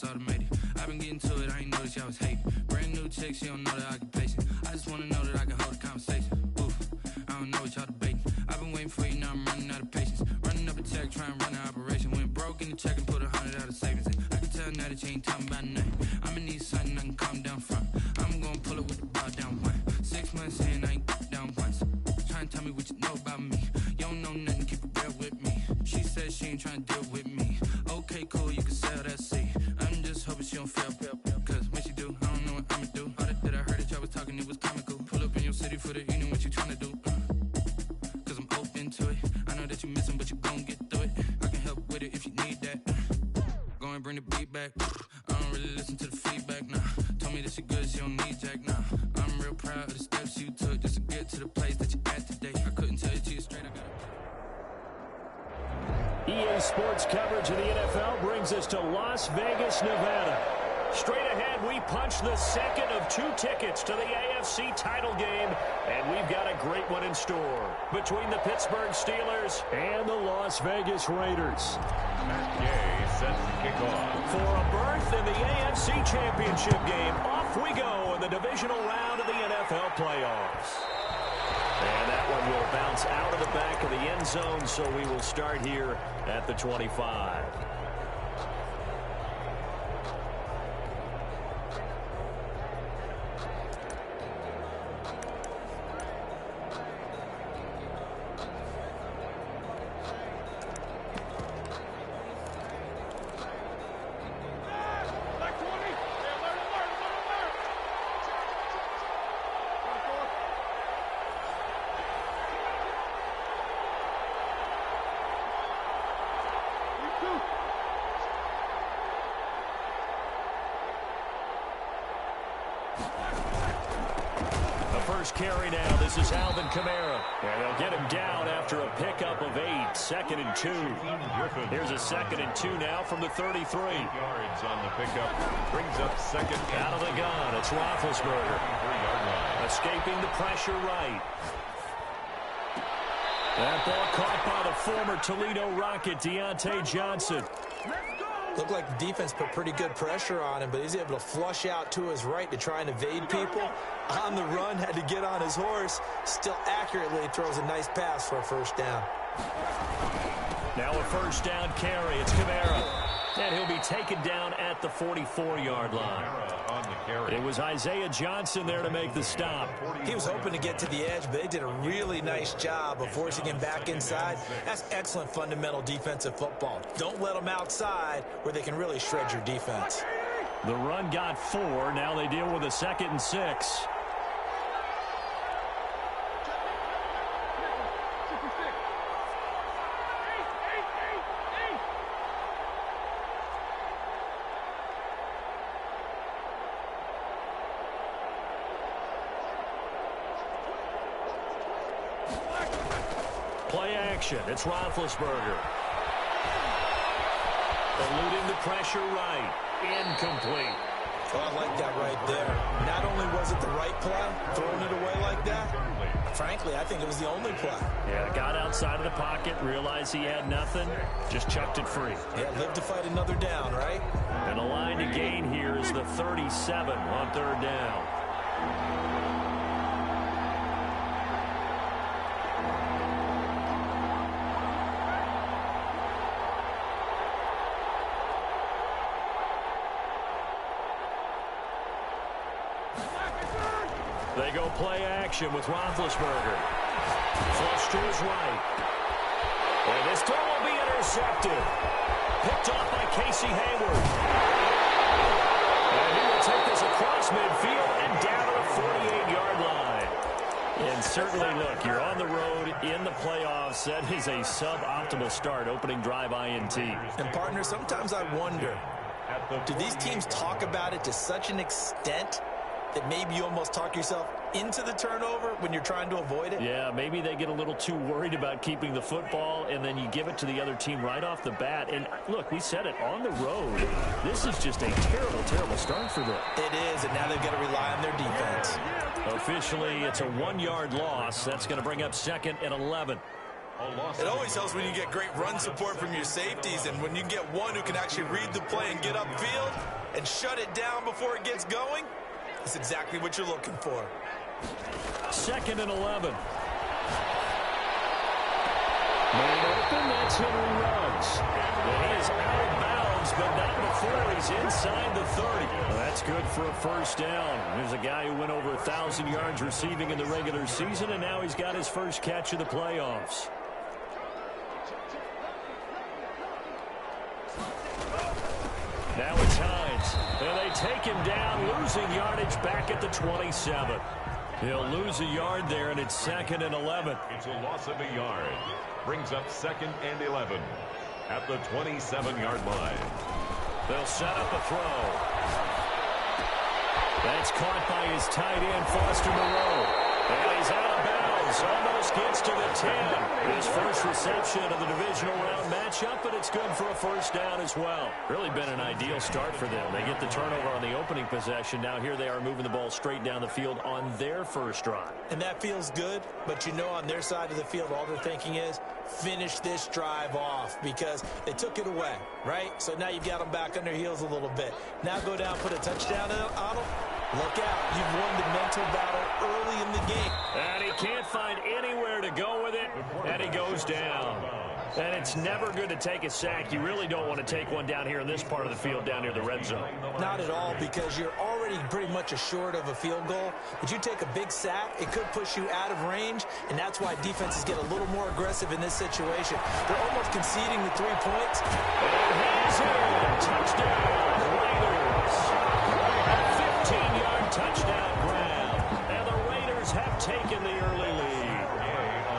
automated. I've been getting to it, I ain't noticed y'all was hating. Brand new chick, she don't know the occupation. I just wanna know that I can hold a conversation. Oof, I don't know what y'all debating. I've been waiting for you, now I'm running out of patience. Running up a check, trying to run an operation. Went broke in the check and put 100 out of savings in. I can tell now that you ain't talking about nothing. I'ma need something I can calm down from. I'm gonna pull it with the bar down one. 6 months in, I ain't down once. Trying to tell me what you know about me. You don't know nothing, keep it real with me. She said she ain't trying to deal with me. Okay, cool, you can sell that seat. I'm just hoping she don't fail. Cause when she do, I don't know what I'ma do. All that I heard that y'all was talking, it was comical. Pull up in your city for the evening, what you trying to do? Cause I'm open to it. I know that you missing, but you gon' get through it. I can help with it if you need that. Go and bring the beat back. I don't really listen to the feedback, nah. Told me that she good, she don't need Jack, nah. I'm real proud of the steps you took just to get to the place that you at today. I couldn't tell you to you straight, I got EA Sports coverage of the NFL brings us to Las Vegas, Nevada. Straight ahead, we punch the second of 2 tickets to the AFC title game, and we've got a great one in store between the Pittsburgh Steelers and the Las Vegas Raiders. Matt Gay sets the kickoff. For a berth in the AFC Championship game, off we go in the divisional round of the NFL playoffs. And that one will bounce out of the back of the end zone, so we will start here at the 25. Carry now. This is Alvin Kamara. And they'll get him down after a pickup of 8. 2nd and 2. Here's a 2nd and 2 now from the 33. 8 yards on the pickup. Brings up 2nd. Out of the gun. It's Roethlisberger. 3-yard line. Escaping the pressure right. That ball caught by the former Toledo Rocket, Deontay Johnson. Looked like the defense put pretty good pressure on him, but he's able to flush out to his right to try and evade people. On the run, had to get on his horse. Still accurately throws a nice pass for a first down. Now a first down carry. It's Kamara. And he'll be taken down at the 44-yard line. On the carry. It was Isaiah Johnson there to make the stop. He was hoping to get to the edge, but they did a really nice job of forcing him back inside. That's excellent fundamental defensive football. Don't let them outside where they can really shred your defense. The run got 4. Now they deal with a 2nd and 6. Play action. It's Roethlisberger. Eluding the pressure right. Incomplete. Oh, I like that right there. Not only was it the right play, throwing it away like that, frankly, I think it was the only play. Yeah, got outside of the pocket, realized he had nothing, just chucked it free. Yeah, live to fight another down, right? And the line to gain here is the 37 on 3rd down. They go play action with Roethlisberger. Flush to his right. And this throw will be intercepted. Picked off by Casey Hayward. And he will take this across midfield and down to the 48-yard line. And certainly, look, you're on the road in the playoffs. That is a suboptimal start, opening drive INT. And, partner, sometimes I wonder, do these teams talk about it to such an extent that maybe you almost talk yourself into the turnover when you're trying to avoid it? Yeah, maybe they get a little too worried about keeping the football, and then you give it to the other team right off the bat. And, look, we said it, on the road, this is just a terrible, terrible start for them. It is, and now they've got to rely on their defense. Officially, it's a 1-yard loss. That's going to bring up 2nd and 11. It always helps when you get great run support from your safeties, and when you get one who can actually read the play and get upfield and shut it down before it gets going, that's exactly what you're looking for. 2nd and 11. Man open, that's Henry Ruggs. And he is out of bounds, but not before he's inside the 30. Well, that's good for a first down. There's a guy who went over 1,000 yards receiving in the regular season, and now he's got his first catch of the playoffs. Now it's Hines, and they take him down, losing yardage back at the 27. He'll lose a yard there, and it's 2nd and 11. It's a loss of a yard. Brings up 2nd and 11 at the 27-yard line. They'll set up a throw. That's caught by his tight end, Foster Moreau. And he's out of bounds. Almost gets to the 10. His first reception of the divisional round matchup, but it's good for a first down as well. Really been an ideal start for them. They get the turnover on the opening possession. Now here they are moving the ball straight down the field on their first drive. And that feels good, but you know on their side of the field, all they're thinking is finish this drive off because they took it away, right? So now you've got them back on their heels a little bit. Now go down, put a touchdown on them. Look out. You've won the mental battle early in the game. And he can't find anywhere to go with it, and he goes down. And it's never good to take a sack. You really don't want to take one down here in this part of the field, down near the red zone. Not at all, because you're already pretty much assured of a field goal. But you take a big sack, it could push you out of range, and that's why defenses get a little more aggressive in this situation. They're almost conceding the 3 points. And he's in. Touchdown, Raiders. A 15-yard touchdown grab. And the Raiders have taken the early lead.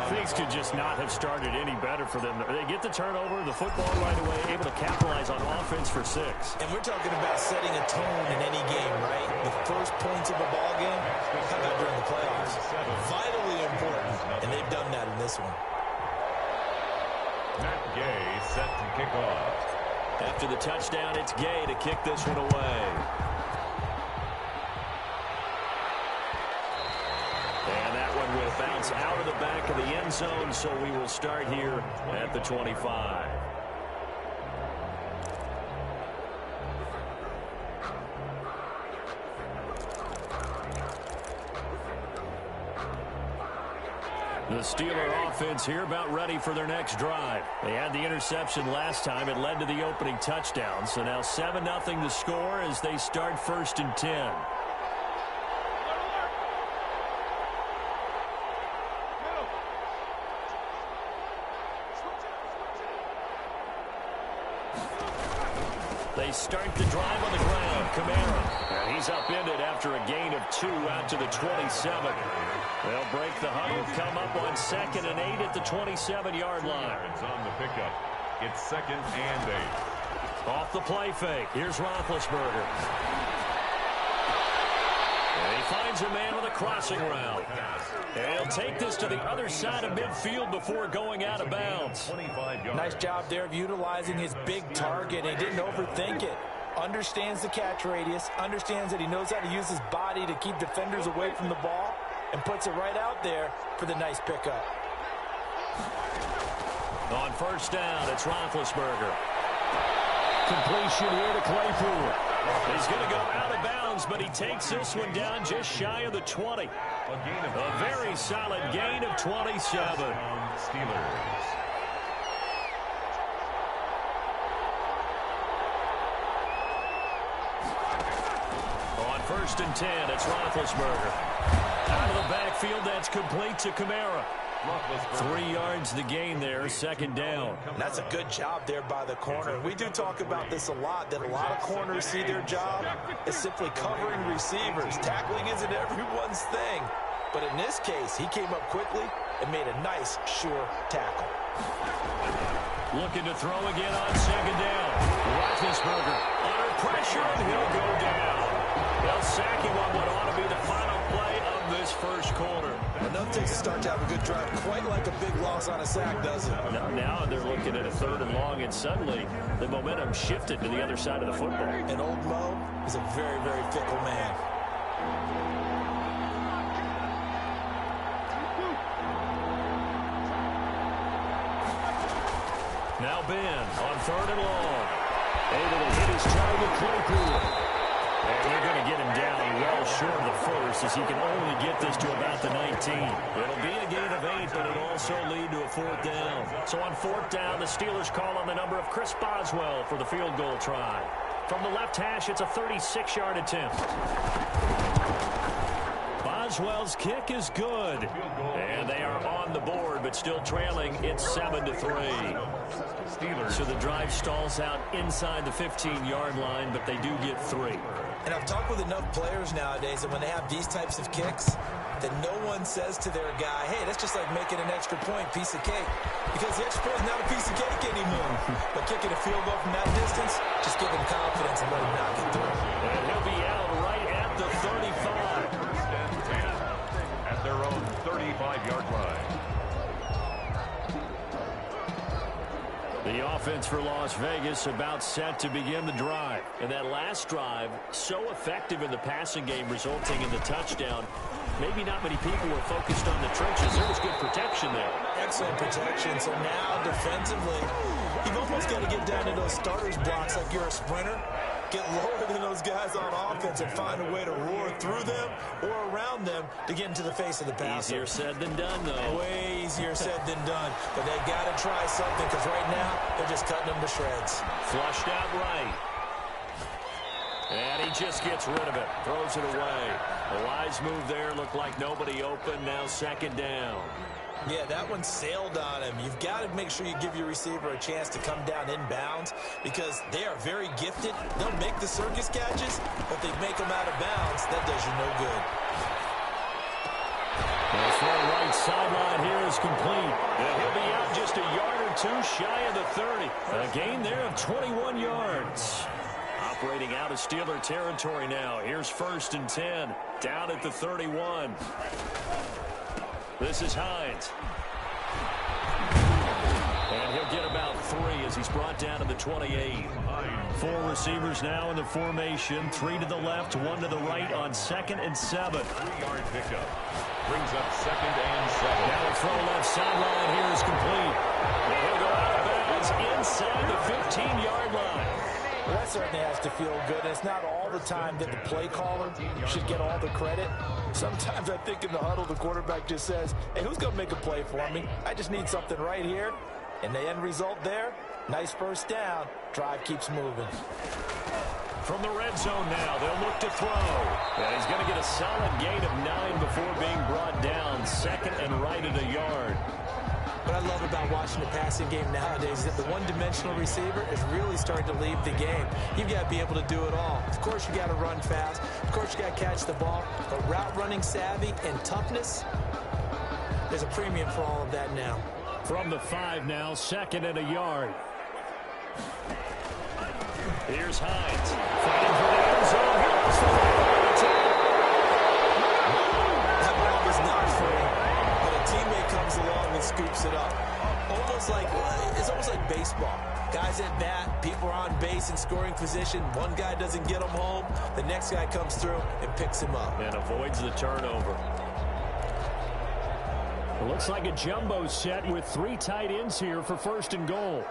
Things could just not have started any better for them. They get the turnover, the football right away, able to capitalize on offense for 6. And we're talking about setting a tone in any game, right? The first points of a ball game, how about during the playoffs? Vitally important, and they've done that in this one. Matt Gay set to kick off. After the touchdown, it's Gay to kick this one away. And that one will bounce out of the back of the end zone, so we will start here at the 25. The Steeler offense here about ready for their next drive. They had the interception last time. It led to the opening touchdown. So now 7-0 the score as they start 1st and 10. They start the drive on the ground. Kamara. And he's upended after a gain of 2 out to the 27. They'll break the huddle, come up on 2nd and 8 at the 27-yard line. It's on the pickup. It's 2nd and 8. Off the play fake. Here's Roethlisberger. And he finds a man with a crossing route. And he'll take this to the other side of midfield before going out of bounds. Nice job there of utilizing his big target. He didn't overthink it. Understands the catch radius. Understands that he knows how to use his body to keep defenders away from the ball. And puts it right out there for the nice pickup. On 1st down, it's Roethlisberger. Completion here to Claypool. He's going to go out of bounds, but he takes this one down just shy of the 20. A very solid gain of 27. Steelers. On 1st and 10, it's Roethlisberger. Out of the backfield, that's complete to Kamara. 3 yards the gain there, 2nd down. And that's a good job there by the corner. We do talk about this a lot, that a lot of corners see their job as simply covering receivers. Tackling isn't everyone's thing. But in this case, he came up quickly and made a nice, sure tackle. Looking to throw again on 2nd down. Roethlisberger under pressure, and he'll go down. They'll sack him on what ought to be the final play of this first quarter. Enough takes to start to have a good drive, quite like a big loss on a sack, doesn't it? Now they're looking at a 3rd and long, and suddenly the momentum shifted to the other side of the football. And old Mo is a very, very fickle man. Now Ben on 3rd and long. Able to hit his target, Claypool. And they're going to get him down well short of the first, as he can only get this to about the 19. It'll be a gain of 8, but it'll also lead to a 4th down. So on 4th down, the Steelers call on the number of Chris Boswell for the field goal try. From the left hash, it's a 36-yard attempt. Boswell's kick is good. And they are on the board, but still trailing. It's 7-3. So the drive stalls out inside the 15-yard line, but they do get 3. And I've talked with enough players nowadays that when they have these types of kicks, that no one says to their guy, hey, that's just like making an extra point, piece of cake. Because the extra point is not a piece of cake anymore. But kicking a field goal from that distance, just give him confidence and let him knock it through. And he'll be out right at the 35. First and 10 at their own 35-yard line. The offense for Las Vegas about set to begin the drive. And that last drive, so effective in the passing game, resulting in the touchdown. Maybe not many people were focused on the trenches. There was good protection there. Excellent protection. So now, defensively, you've almost got to get down to those starters blocks like you're a sprinter. Get lower than those guys on offense and find a way to roar through them or around them to get into the face of the passer. Easier said than done, though. Way easier said than done. But they got to try something, because right now they're just cutting them to shreds. Flushed out right. And he just gets rid of it. Throws it away. A wise move there. Looked like nobody open. Now 2nd down. Yeah, that one sailed on him. You've got to make sure you give your receiver a chance to come down inbounds, because they are very gifted. They'll make the circus catches, but they make them out of bounds. That does you no good. The far right sideline here is complete. And he'll be out just a yard or two shy of the 30. A gain there of 21 yards. Operating out of Steeler territory now. Here's 1st and 10. Down at the 31. This is Hines. And he'll get about 3 as he's brought down to the 28. 4 receivers now in the formation. 3 to the left, 1 to the right on 2nd and 7. 3-yard pickup. Brings up 2nd and 7. Now a throw left sideline here is complete. And he'll go out of bounds inside the 15-yard line. Well, that certainly has to feel good. And it's not all the time that the play caller should get all the credit. Sometimes I think in the huddle, the quarterback just says, hey, who's going to make a play for me? I just need something right here. And the end result there, nice 1st down. Drive keeps moving. From the red zone now, they'll look to throw. And he's going to get a solid gain of 9 before being brought down. 2nd and right at a yard. What I love about watching the passing game nowadays is that the one-dimensional receiver is really starting to leave the game. You've got to be able to do it all. Of course, you got to run fast. Of course, you got to catch the ball. But route running savvy and toughness, there's a premium for all of that now. From the 5 now, 2nd and a yard. Here's Hines. Fighting for the end zone. He lost the ball. That ball was not free, but a teammate comes along and scoops it up. It's almost like baseball. Guys at bat, people are on base in scoring position. One guy doesn't get him home. The next guy comes through and picks him up. And avoids the turnover. It looks like a jumbo set with 3 tight ends here for 1st and goal.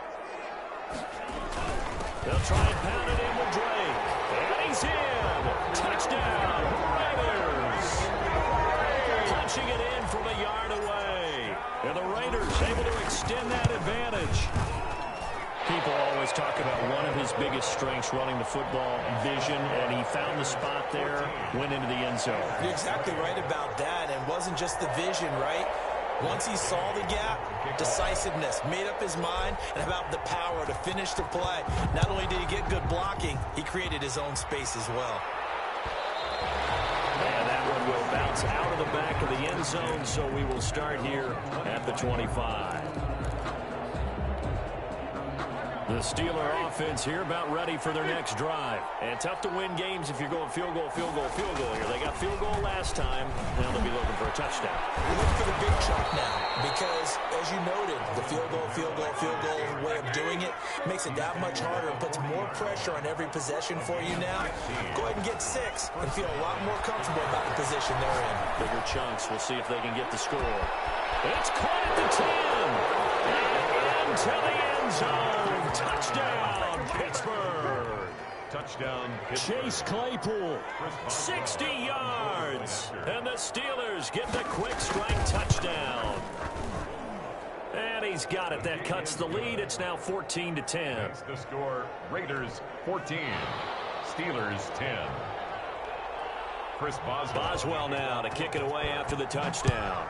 They'll try and pound it in with Drake. And he's in. Touchdown, Raiders. Punching it in from a yard away. And the Raiders able to extend that advantage. People always talk about one of his biggest strengths, running the football, vision, and he found the spot there, went into the end zone. You're exactly right about that. And it wasn't just the vision, right? Once he saw the gap, decisiveness, made up his mind, and about the power to finish the play. Not only did he get good blocking, he created his own space as well. And that one will bounce out of the back of the end zone, so we will start here at the 25. The Steeler offense here about ready for their next drive. And tough to win games if you're going field goal, field goal, field goal here. They got field goal last time. Now they'll be looking for a touchdown. We look for the big chunk now because, as you noted, the field goal way of doing it makes it that much harder and puts more pressure on every possession for you now. Go ahead and get 6 and feel a lot more comfortable about the position they're in. Bigger chunks. We'll see if they can get the score. It's caught at the 10. And into the end zone. Touchdown, Pittsburgh. Touchdown, Pittsburgh. Chase Claypool, 60 yards. And the Steelers get the quick strike touchdown. And he's got it. That cuts the lead. It's now 14-10. That's the score. Raiders 14, Steelers 10. Chris Boswell. Boswell now to kick it away after the touchdown.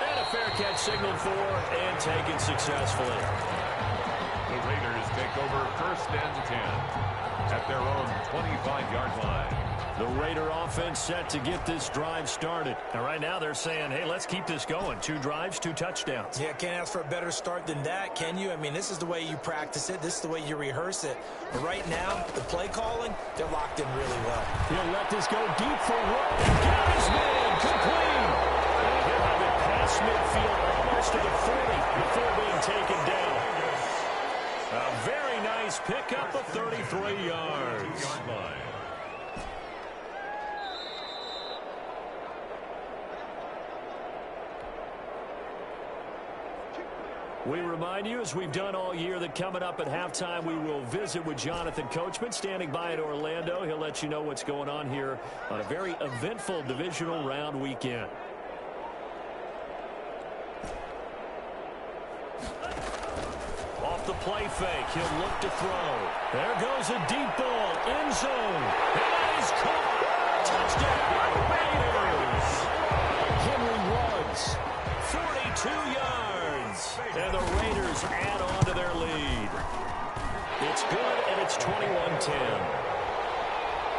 And a fair catch signaled for and taken successfully. The Raiders take over 1st and 10 at their own 25-yard line. The Raider offense set to get this drive started. And right now they're saying, hey, let's keep this going. 2 drives, 2 touchdowns. Yeah, can't ask for a better start than that, can you? I mean, this is the way you practice it. This is the way you rehearse it. But right now, the play calling, they're locked in really well. He'll let this go deep for Rowe. Gary's man, complete. And he'll have it past midfield almost to the 40 before being taken down. A very nice pickup of 33 yards. We remind you, as we've done all year, that coming up at halftime, we will visit with Jonathan Coachman, standing by in Orlando. He'll let you know what's going on here on a very eventful divisional round weekend. Off the play fake, he'll look to throw. There goes a deep ball, end zone. And that is caught. Touchdown, Raiders. Henry Ruggs, 42 yards. And the Raiders add on to their lead. It's good, and it's 21-10.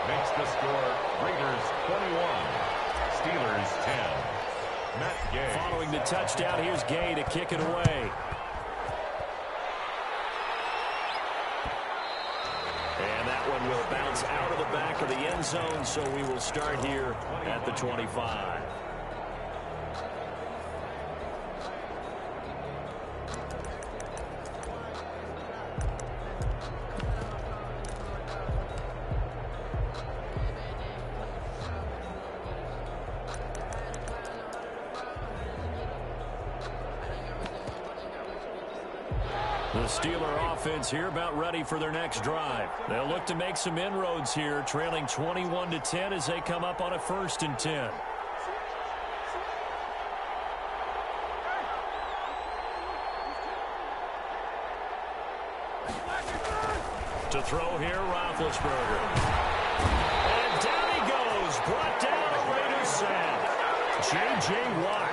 Makes the score Raiders 21, Steelers 10. Matt Gay. Following the touchdown, here's Gay to kick it away. And that one will bounce out of the back of the end zone, so we will start here at the 25. The Steeler offense here about ready for their next drive. They'll look to make some inroads here, trailing 21-10 as they come up on a 1st and 10. To throw here, Roethlisberger. And down he goes, brought down a Raiders sack. J.J. Watt,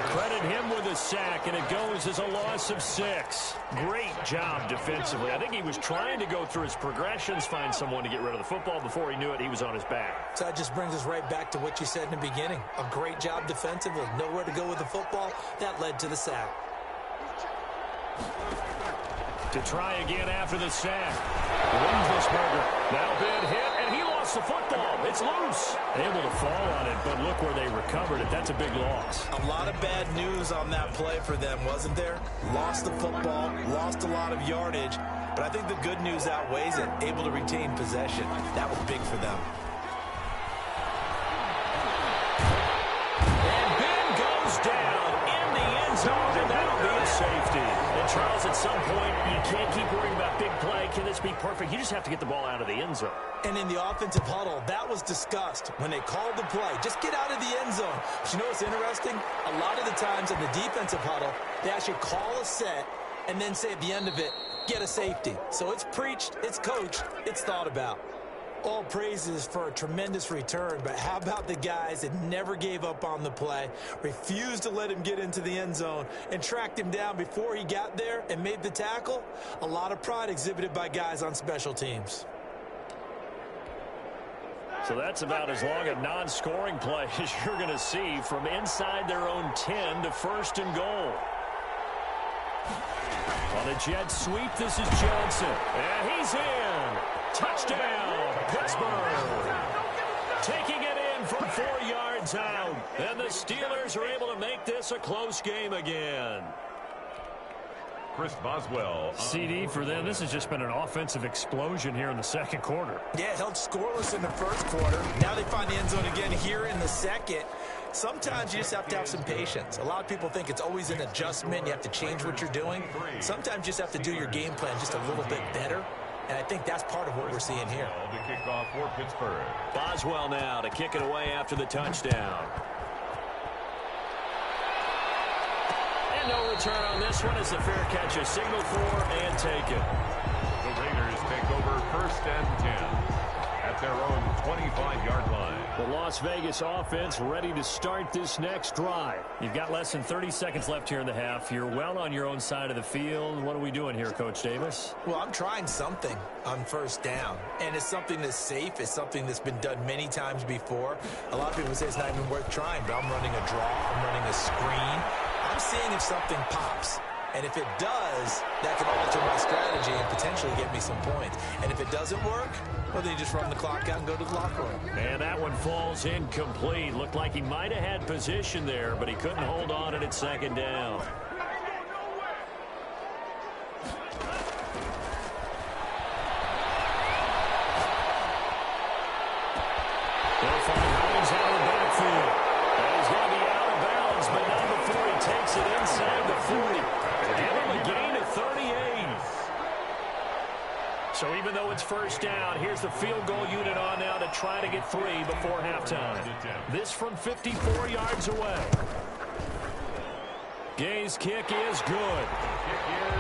credit him with a sack, and it goes as a loss of 6. Great job defensively. I think he was trying to go through his progressions, find someone to get rid of the football. Before he knew it, he was on his back. So that just brings us right back to what you said in the beginning. A great job defensively. Nowhere to go with the football. That led to the sack. To try again after the sack. Roethlisberger now been hit, and he lost the football. It's loose. Able to fall on it, but look where they recovered it. That's a big loss. A lot of bad news on that play for them, wasn't there? Lost the football, lost a lot of yardage, but I think the good news outweighs it. Able to retain possession. That was big for them. And Ben goes down in the end zone, and that'll be a safety. And Charles, at some point, you can't keep worrying about big play. Can this be perfect? You just have to get the ball out of the end zone. And in the offensive huddle, that was discussed when they called the play. Just get out of the end zone. But you know what's interesting? A lot of the times in the defensive huddle, they actually call a set and then say at the end of it, get a safety. So it's preached, it's coached, it's thought about. All praises for a tremendous return, but how about the guys that never gave up on the play, refused to let him get into the end zone, and tracked him down before he got there and made the tackle? A lot of pride exhibited by guys on special teams. So that's about as long a non-scoring play as you're going to see from inside their own 10 to 1st and goal. On a jet sweep, this is Johnson. And he's in. Touchdown, Pittsburgh. Taking it in from 4 yards out. And the Steelers are able to make this a close game again. Chris Boswell. CD for them. This has just been an offensive explosion here in the second quarter. Yeah, held scoreless in the first quarter. Now they find the end zone again here in the second. Sometimes you just have to have some patience. A lot of people think it's always an adjustment. You have to change what you're doing. Sometimes you just have to do your game plan just a little bit better. And I think that's part of what we're seeing here. To kick off for Pittsburgh. Boswell now to kick it away after the touchdown. And no return on this one as the fair catch is signaled for and taken. The Raiders take over 1st and 10 at their own 25-yard line. The Las Vegas offense ready to start this next drive. You've got less than 30 seconds left here in the half. You're well on your own side of the field. What are we doing here, Coach Davis? Well, I'm trying something on 1st down, and it's something that's safe. It's something that's been done many times before. A lot of people say it's not even worth trying, but I'm running a draw. I'm running a screen. I'm seeing if something pops. And if it does, that could alter my strategy and potentially get me some points. And if it doesn't work, well, then you just run the clock out and go to the locker room. And that one falls incomplete. Looked like he might have had position there, but he couldn't hold on at 2nd down. They'll find Hines out of the backfield. And he's going to be out of bounds, but not before he takes it inside the 40. Give him a gain of 38. So even though it's 1st down, here's the field goal unit on now to try to get 3 before halftime. This from 54 yards away. Gay's kick is good.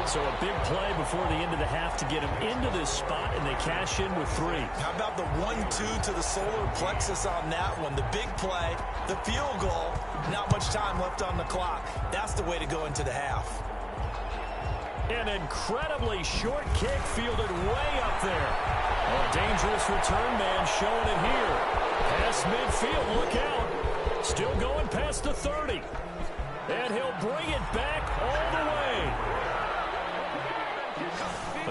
So a big play before the end of the half to get him into this spot, and they cash in with 3. How about the 1-2 to the solar plexus on that one? The big play, the field goal, not much time left on the clock. That's the way to go into the half. An incredibly short kick fielded way up there. A dangerous return man showing it here. Past midfield, look out. Still going past the 30. And he'll bring it back all the way.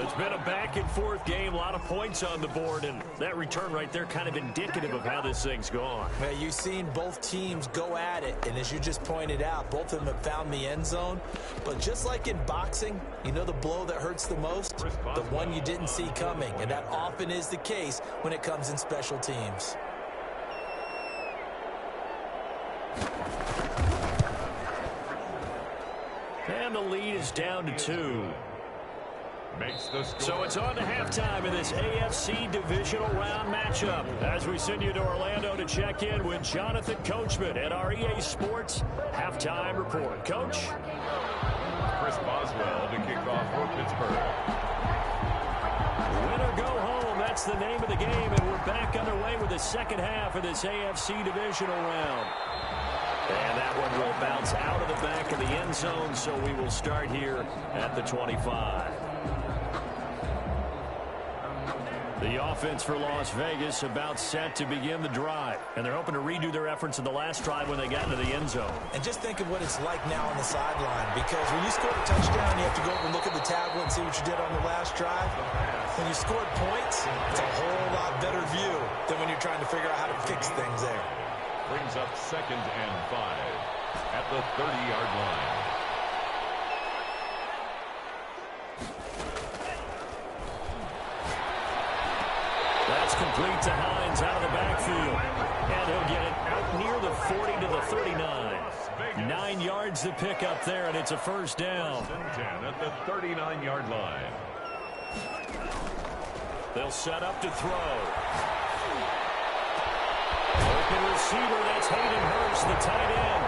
It's been a back-and-forth game, a lot of points on the board, and that return right there kind of indicative of how this thing's gone. Well, you've seen both teams go at it, and as you just pointed out, both of them have found the end zone. But just like in boxing, you know the blow that hurts the most? The one you didn't see coming, and that often is the case when it comes in special teams. And the lead is down to 2. So it's on to halftime in this AFC divisional round matchup as we send you to Orlando to check in with Jonathan Coachman at our EA Sports halftime report. Coach? Chris Boswell to kick off for Pittsburgh. Win or go home, that's the name of the game, and we're back underway with the second half of this AFC divisional round. And that one will bounce out of the back of the end zone, so we will start here at the 25. The offense for Las Vegas about set to begin the drive. And they're hoping to redo their efforts in the last drive when they got into the end zone. And just think of what it's like now on the sideline, because when you score a touchdown, you have to go over and look at the tablet and see what you did on the last drive. When you scored points, it's a whole lot better view than when you're trying to figure out how to fix things there. Brings up 2nd and 5 at the 30-yard line. That's complete to Hines out of the backfield. And he'll get it out near the 40 to the 39. 9 yards to pick up there, and it's a 1st down. 10 at the 39-yard line. They'll set up to throw. Open receiver, that's Hayden Hurst, the tight end.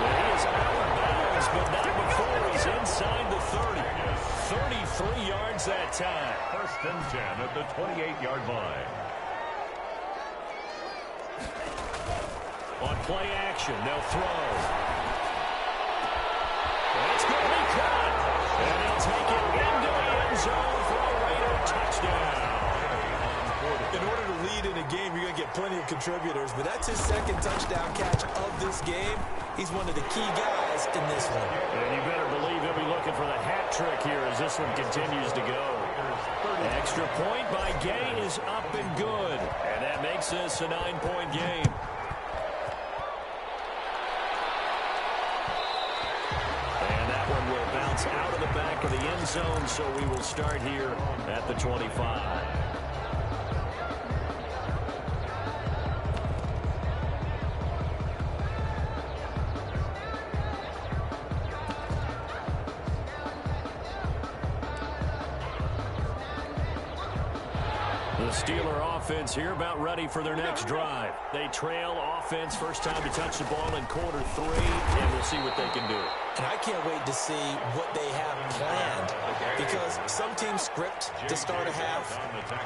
And he is out of bounds, but not before he's inside the 30. 33 yards that time. 1st and 10 at the 28-yard line. On play action, they'll throw. It's going to be caught. And they'll take it into the end zone for a Raider touchdown. In order to lead in a game, you're going to get plenty of contributors, but that's his 2nd touchdown catch of this game. He's one of the key guys in this one. And you better believe he'll be looking for the hat trick here as this one continues to go. Extra point by Gay is up and good. And that makes this a 9-point game. And that one will bounce out of the back of the end zone, so we will start here at the 25. The Steeler offense here about ready for their next drive. They trail offense, first time to touch the ball in quarter 3, and we'll see what they can do. And I can't wait to see what they have planned, because some teams script to start a half.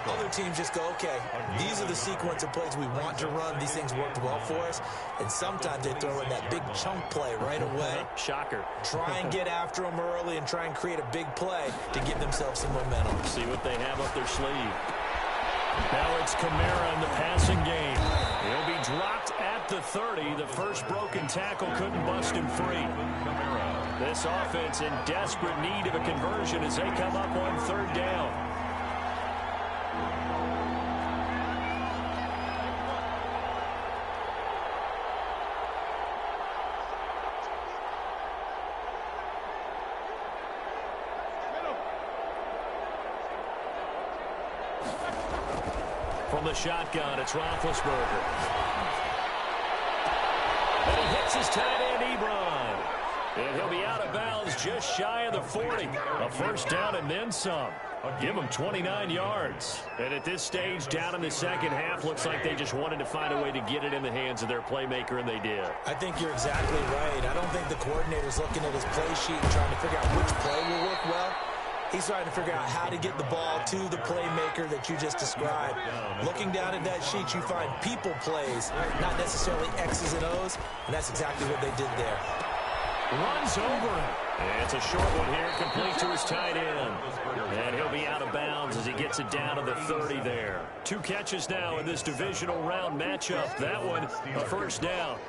Other teams just go, okay, these are the sequence of plays we want to run. These things worked well for us. And sometimes they throw in that big chunk play right away. Shocker. Try and get after them early and try and create a big play to give themselves some momentum. See what they have up their sleeve. Now it's Kamara in the passing game. He'll be dropped at the 30. The first broken tackle couldn't bust him free. This offense in desperate need of a conversion as they come up on 3rd down. From the shotgun, it's Roethlisberger. And he hits his tight end, Ebron. And he'll be out of bounds just shy of the 40. A first down and then some. Give him 29 yards. And at this stage, down in the second half, looks like they just wanted to find a way to get it in the hands of their playmaker, and they did. I think you're exactly right. I don't think the coordinator's looking at his play sheet and trying to figure out which play will work well. He's trying to figure out how to get the ball to the playmaker that you just described. Looking down at that sheet, you find people plays, not necessarily X's and O's, and that's exactly what they did there. Runs over him. And it's a short one here, complete to his tight end. And he'll be out of bounds as he gets it down to the 30 there. 2 catches now in this divisional round matchup. That one, a first down.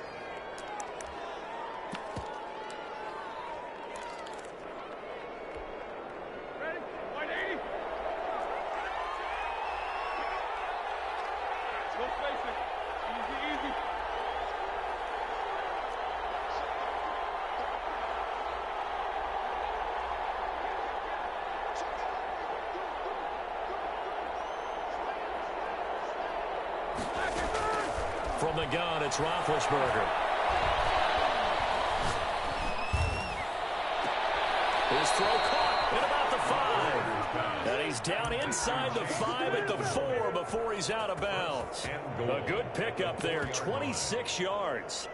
From the gun, it's Roethlisberger. His throw caught at about the 5. And he's down inside the 5 at the 4 before he's out of bounds. A good pickup there, 26 yards.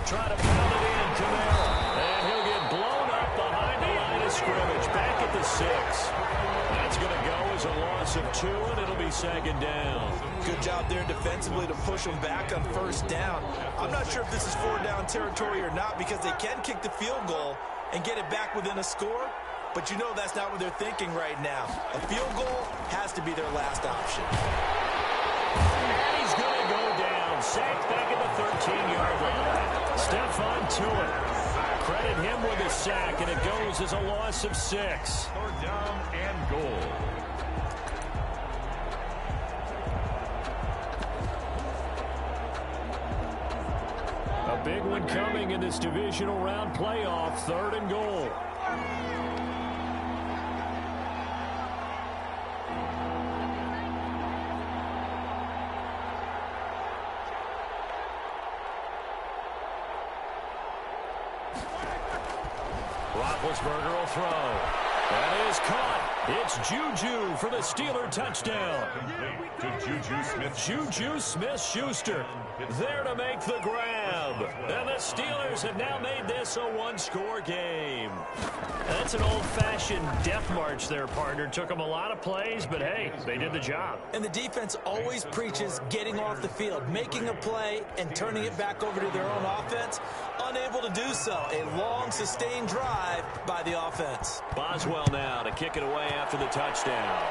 Try to pound it in, Kamara. And he'll get blown up behind the line of scrimmage. Back at the 6. That's going to go as a loss of 2, and it'll be 2nd down. Good job there defensively to push them back on 1st down. I'm not sure if this is 4th down territory or not, because they can kick the field goal and get it back within a score. But you know that's not what they're thinking right now. A field goal has to be their last option. And he's going to go down. Sacked back at the 13-yard line. Stephon Tuitt. Credit him with a sack, and it goes as a loss of 6. 3rd down and goal. A big one coming in this divisional round playoff. 3rd and goal. Roethlisberger will throw. That is caught. It's Juju for the Steeler touchdown. To Juju Smith. Juju Smith-Schuster there to make the grab. And the Steelers have now made this a 1-score game. That's an old-fashioned death march there, partner. Took them a lot of plays, but hey, they did the job. And the defense always preaches getting off the field, making a play, and turning it back over to their own offense. Unable to do so. A long, sustained drive by the offense. Boswell now to kick it away after the touchdown.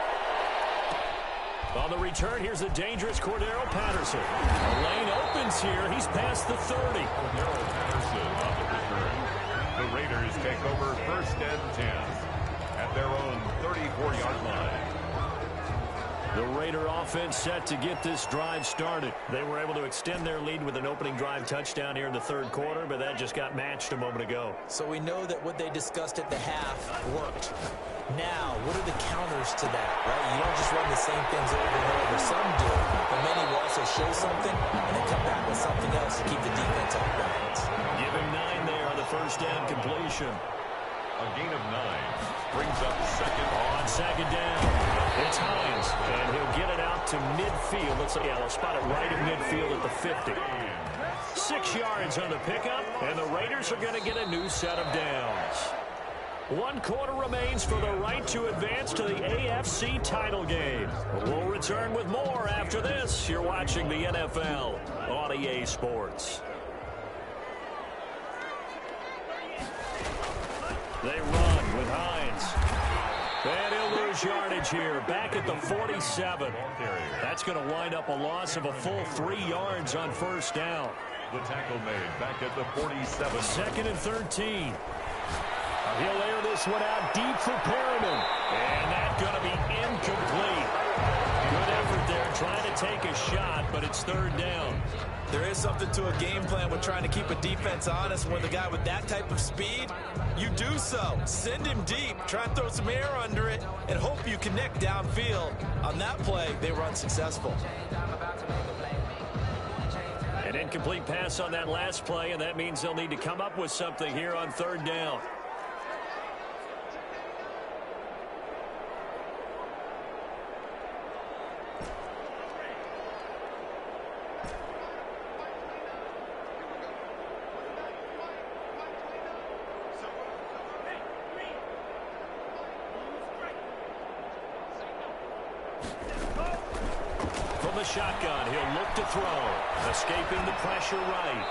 On the return, here's the dangerous Cordero Patterson. The lane opens here. He's past the 30. Cordero Patterson on the return. The Raiders take over 1st and 10 at their own 34-yard line. The Raider offense set to get this drive started. They were able to extend their lead with an opening drive touchdown here in the third quarter, but that just got matched a moment ago. So we know that what they discussed at the half worked. Now, what are the counters to that, right? You don't just run the same things over and over. Some do, but many will also show something and then come back with something else to keep the defense off balance. Give him 9 there on the first down completion. A gain of 9 brings up second. On second down, it's Hines, and he'll get it out to midfield. Let's see, yeah, they'll spot it right at midfield at the 50. 6 yards on the pickup, and the Raiders are going to get a new set of downs. 1 quarter remains for the right to advance to the AFC title game. We'll return with more after this. You're watching the NFL on EA Sports. They run with Hines. And he'll lose yardage here, back at the 47. That's going to wind up a loss of a full 3 yards on first down. The tackle made back at the 47. Second and 13. He'll air this one out deep for Perriman. And that's going to be incomplete. Good effort there, trying to take a shot, but it's third down. There is something to a game plan with trying to keep a defense honest. With a guy with that type of speed, you do so. Send him deep, try and throw some air under it, and hope you connect downfield. On that play, they were unsuccessful. An incomplete pass on that last play, and that means they'll need to come up with something here on third down. Shotgun, he'll look to throw. Escaping the pressure right.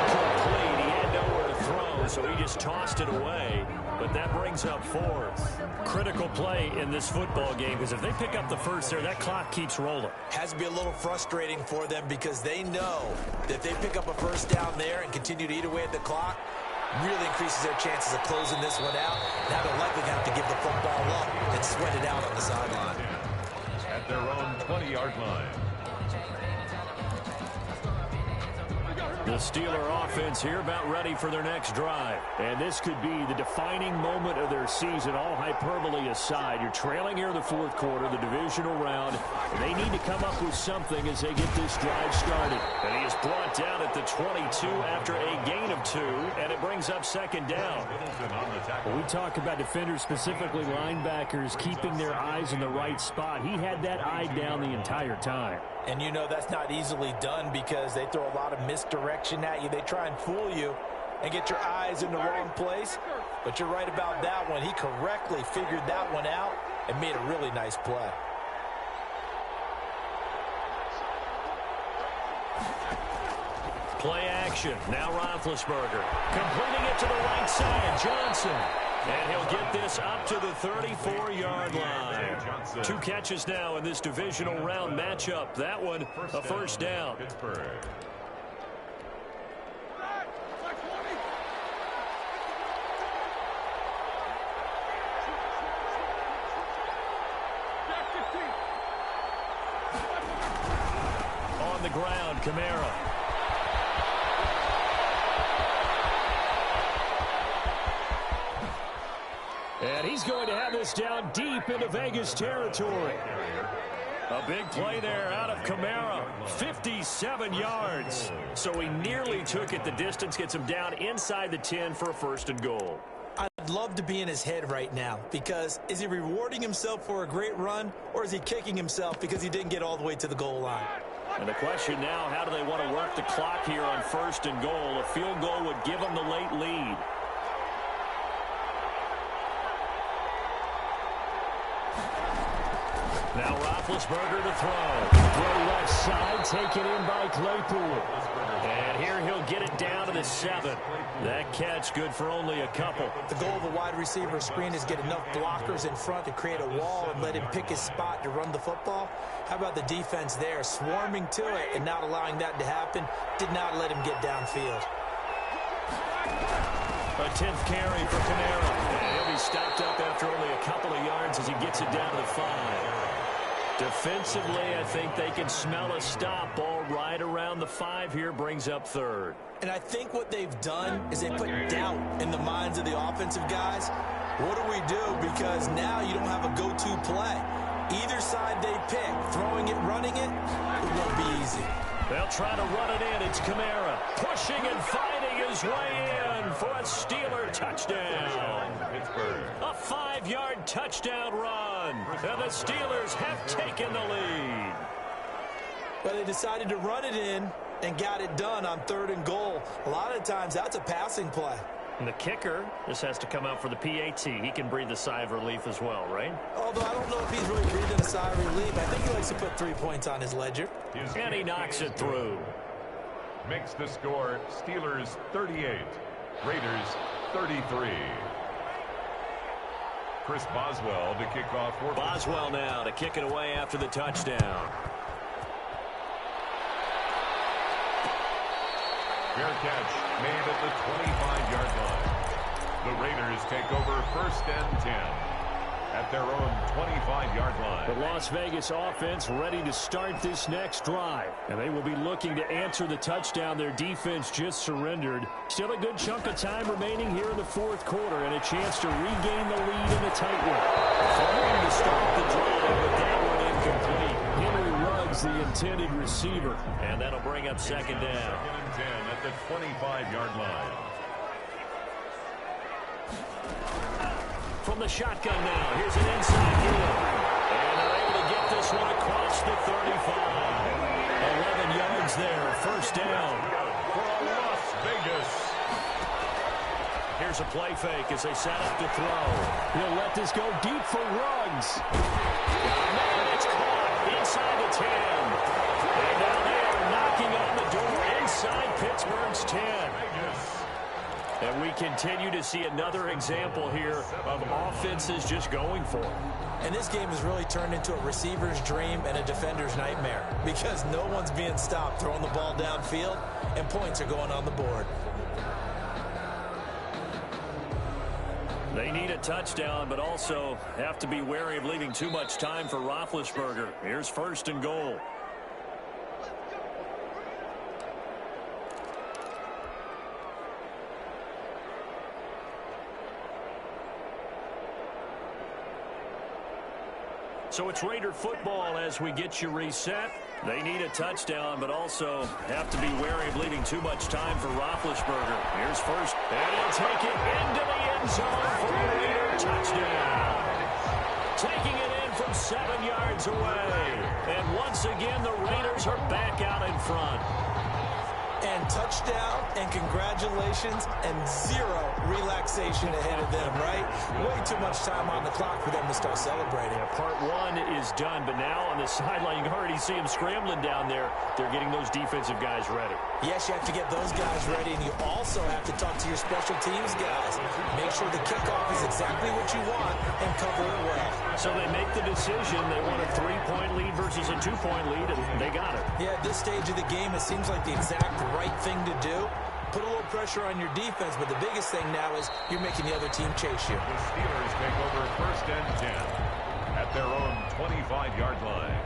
Incomplete. He had nowhere to throw, so he just tossed it away. But that brings up fourth. Critical play in this football game, because if they pick up the first there, that clock keeps rolling. Has to be a little frustrating for them because they know that if they pick up a first down there and continue to eat away at the clock, really increases their chances of closing this one out. Now they're likely going to have to give the football up and sweat it out on the sideline. At their own 20-yard line. The Steeler offense here about ready for their next drive. And this could be the defining moment of their season, all hyperbole aside. You're trailing here in the fourth quarter, the divisional round. And they need to come up with something as they get this drive started. And he is brought down at the 22 after a gain of 2, and it brings up second down. We talk about defenders, specifically linebackers, keeping their eyes in the right spot. He had that eye down the entire time. And you know that's not easily done because they throw a lot of misdirection at you. They try and fool you and get your eyes in the wrong place. But you're right about that one. He correctly figured that one out and made a really nice play. Play action. Now Roethlisberger. Completing it to the right side. Johnson. And he'll get this up to the 34-yard line. 2 catches now in this divisional round matchup. That one, a first down. On the ground, Kamara. And he's going to have this down deep into Vegas territory. A big play there out of Kamara. 57 yards. So he nearly took it the distance, gets him down inside the 10 for a first and goal. I'd love to be in his head right now because is he rewarding himself for a great run or is he kicking himself because he didn't get all the way to the goal line? And the question now, how do they want to work the clock here on first and goal? A field goal would give them the late lead. Now Roethlisberger to throw. Throw left side, taken in by Claypool. And here he'll get it down to the 7. That catch good for only a couple. The goal of a wide receiver screen is get enough blockers in front to create a wall and let him pick his spot to run the football. How about the defense there, swarming to it and not allowing that to happen? Did not let him get downfield. A 10th carry for Kamara. And he'll be stopped up after only a couple of yards as he gets it down to the 5. Defensively, I think they can smell a stop. Ball right around the 5 here, brings up third. And I think what they've done is they put doubt in the minds of the offensive guys. What do we do? Because now you don't have a go-to play. Either side they pick, throwing it, running it, it won't be easy. They'll try to run it in. It's Kamara pushing and fighting his way in for a Steeler touchdown. A 5-yard touchdown run. And the Steelers have taken the lead. But they decided to run it in and got it done on 3rd and goal. A lot of times that's a passing play. And the kicker, this has to come out for the PAT. He can breathe a sigh of relief as well, right? Although I don't know if he's really breathing a sigh of relief. I think he likes to put 3 points on his ledger. And he knocks it through. Makes the score Steelers 38, Raiders 33. Chris Boswell to kick off. Boswell now to kick it away after the touchdown. Fair catch made at the 25-yard line. The Raiders take over 1st and 10 at their own 25-yard line. The Las Vegas offense ready to start this next drive. And they will be looking to answer the touchdown their defense just surrendered. Still a good chunk of time remaining here in the 4th quarter and a chance to regain the lead in the tight one. Trying to start the drive, but that one incomplete. Henry Ruggs, the intended receiver. And that'll bring up 2nd down. 2nd and 10 at the 25-yard line. From the shotgun now, here's an inside heel. And they're able to get this one across the 35. 11 yards there, 1st down. For Las Vegas. Here's a play fake as they set up to throw. He'll let this go deep for Ruggs. Man, it's caught inside the 10. And now they are knocking on the door inside Pittsburgh's 10. And we continue to see another example here of offenses just going for it. And this game has really turned into a receiver's dream and a defender's nightmare because no one's being stopped throwing the ball downfield, and points are going on the board. They need a touchdown, but also have to be wary of leaving too much time for Roethlisberger. Here's 1st and goal. So it's Raider football as we get you reset. They need a touchdown, but also have to be wary of leaving too much time for Roethlisberger. Here's 1st, and he'll take it into the end zone for a Raider touchdown. Taking it in from 7 yards away. And once again, the Raiders are back out in front. And touchdown, and congratulations, and 0 relaxation ahead of them, right? Way too much time on the clock for them to start celebrating. Yeah, part 1 is done, but now on the sideline, you can already see them scrambling down there. They're getting those defensive guys ready. Yes, you have to get those guys ready, and you also have to talk to your special teams guys. Make sure the kickoff is exactly what you want and cover it well. So they make the decision. They want a 3-point lead versus a 2-point lead, and they got it. Yeah, at this stage of the game, it seems like the exact right thing to do. Put a little pressure on your defense, but the biggest thing now is you're making the other team chase you. The Steelers take over 1st and 10 at their own 25-yard line.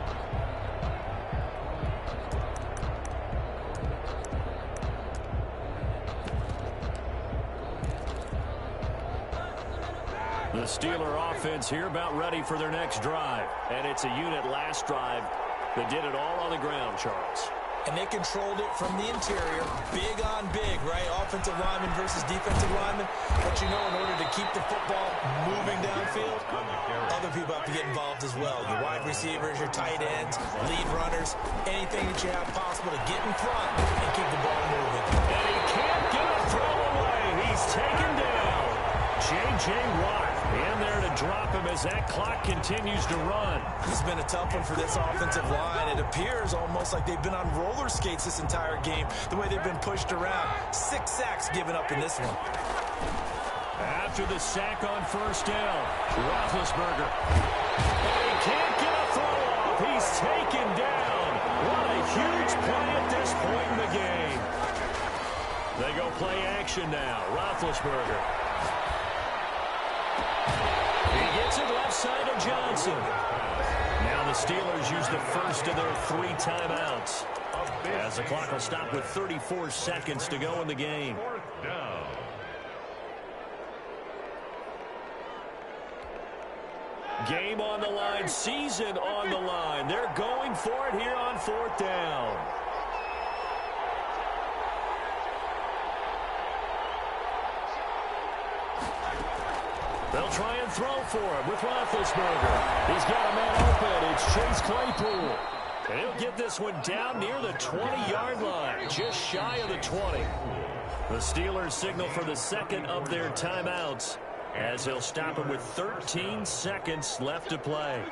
The Steeler offense here about ready for their next drive. And it's a unit last drive that did it all on the ground, Charles. And they controlled it from the interior. Big on big, right? Offensive lineman versus defensive lineman. But you know, in order to keep the football moving downfield, other people have to get involved as well. Your wide receivers, your tight ends, lead runners, anything that you have possible to get in front and keep the ball moving. And he can't get a throw away. He's taken down. J.J. Watt in there to drop him as that clock continues to run. This has been a tough one for this offensive line. It appears almost like they've been on roller skates this entire game, the way they've been pushed around. 6 sacks given up in this one. After the sack on 1st down, Roethlisberger. And he can't get a throw off. He's taken down. What a huge play at this point in the game. They go play action now. Roethlisberger. He gets Gets it left side to Johnson. Now the Steelers use the first of their 3 timeouts, as the clock will stop with 34 seconds to go in the game. Fourth down. Game on the line, season on the line. They're going for it here on 4th down. They'll try and throw for him with Roethlisberger. He's got a man open. It's Chase Claypool. And he'll get this one down near the 20-yard line, just shy of the 20. The Steelers signal for the second of their timeouts, as they'll stop it with 13 seconds left to play.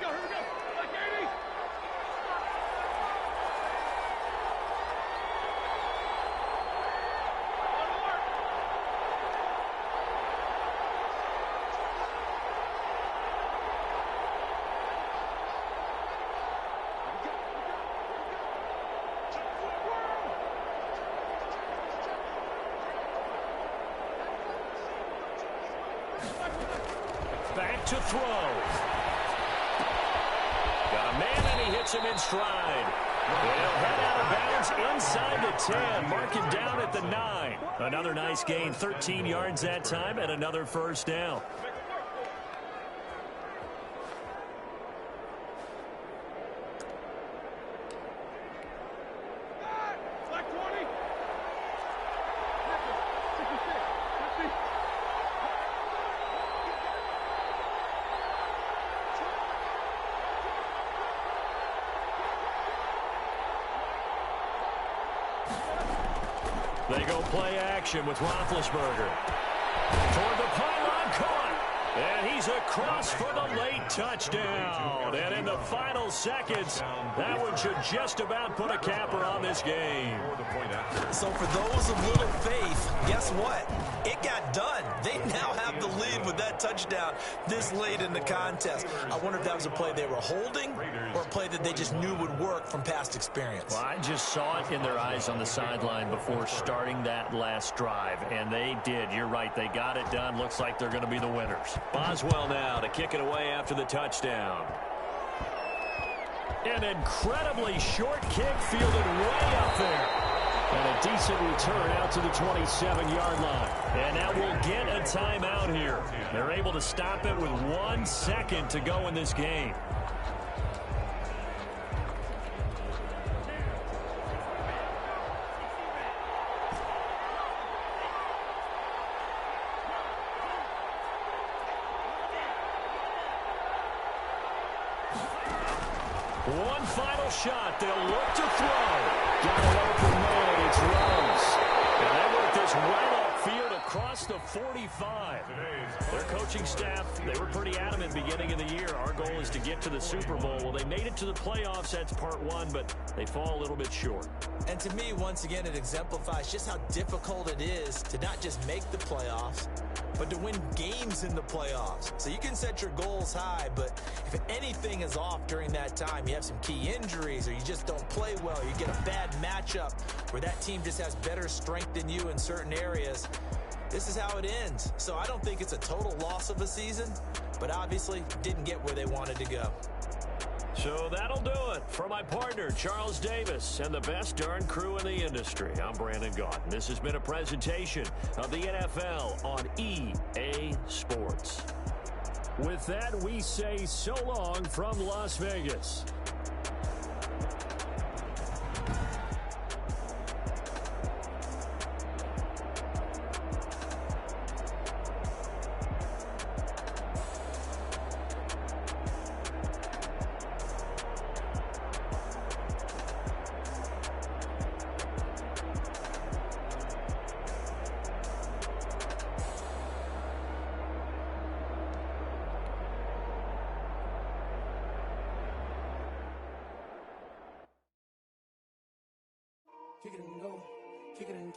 Back to throw. Got a man, and he hits him in stride. They'll head out of bounds inside the 10. Mark it down at the 9. Another nice gain, 13 yards that time, and another first down. They go play action with Roethlisberger. Toward the pylon, caught. And he's across for the late touchdown. And in the final seconds, that one should just about put a capper on this game. So for those of little faith, guess what? It got done. They now have the lead with that touchdown this late in the contest. I wonder if that was a play they were holding or a play that they just knew would work from past experience. Well, I just saw it in their eyes on the sideline before starting that last drive, and they did. You're right. They got it done. Looks like they're going to be the winners. Boswell now to kick it away after the touchdown. An incredibly short kick fielded way up there. And a decent return out to the 27-yard line. And now we'll get a timeout here. They're able to stop it with 1 second to go in this game. One final shot. They'll look to throw. Got an open man. It's Rose. And they work this right upfield across the 45. Their coaching staff, they were pretty adamant beginning of the year. Our goal is to get to the Super Bowl. Well, they made it to the playoffs. That's part one, but they fall a little bit short. And to me, once again, it exemplifies just how difficult it is to not just make the playoffs, but to win games in the playoffs. So you can set your goals high, but if anything is off during that time, you have some key injuries or you just don't play well, you get a bad matchup where that team just has better strength than you in certain areas, this is how it ends. So I don't think it's a total loss of a season, but obviously didn't get where they wanted to go. So that'll do it for my partner, Charles Davis, and the best darn crew in the industry. I'm Brandon Gaudin. This has been a presentation of the NFL on EA Sports. With that, we say so long from Las Vegas. Kick it and go, kick it and